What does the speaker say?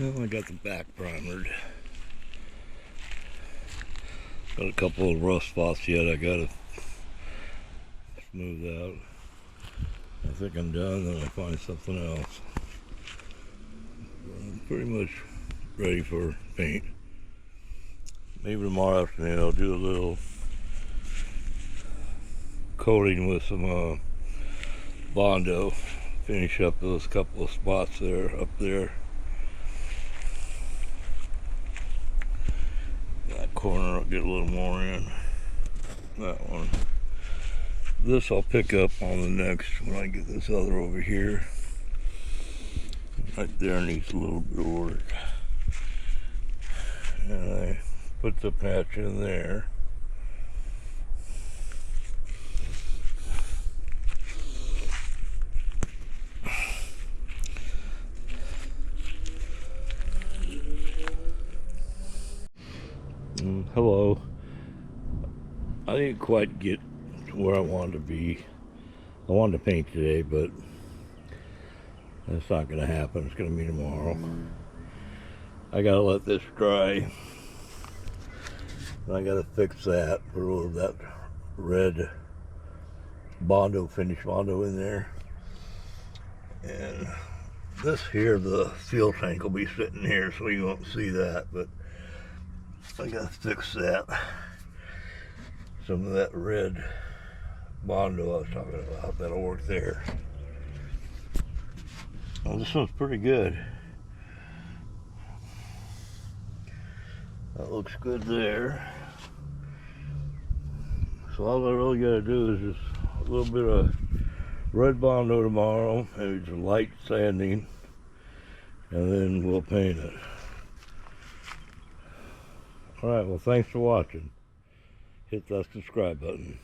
Well, I got the back primered. Got a couple of rust spots yet I gotta smooth out. I think I'm done, then I find something else. I'm pretty much ready for paint. Maybe tomorrow afternoon I'll do a little coating with some Bondo. Finish up those couple of spots there, up there. That corner I'll get a little more in. That one. This I'll pick up on the next when I get this other over here. Right there needs a little bit of work. And I put the patch in there. Hello. I didn't quite get to where I wanted to be. I wanted to paint today, but that's not going to happen. It's going to be tomorrow. I got to let this dry. I got to fix that, put a little of that red Bondo, finish Bondo in there. And this here, the fuel tank will be sitting here, so you won't see that, but I got to fix that. Some of that red Bondo I was talking about, that'll work there. Well, this one's pretty good. That looks good there. So all I really gotta do is just a little bit of red Bondo tomorrow, maybe some light sanding, and then we'll paint it. Alright, well, thanks for watching. Hit that subscribe button.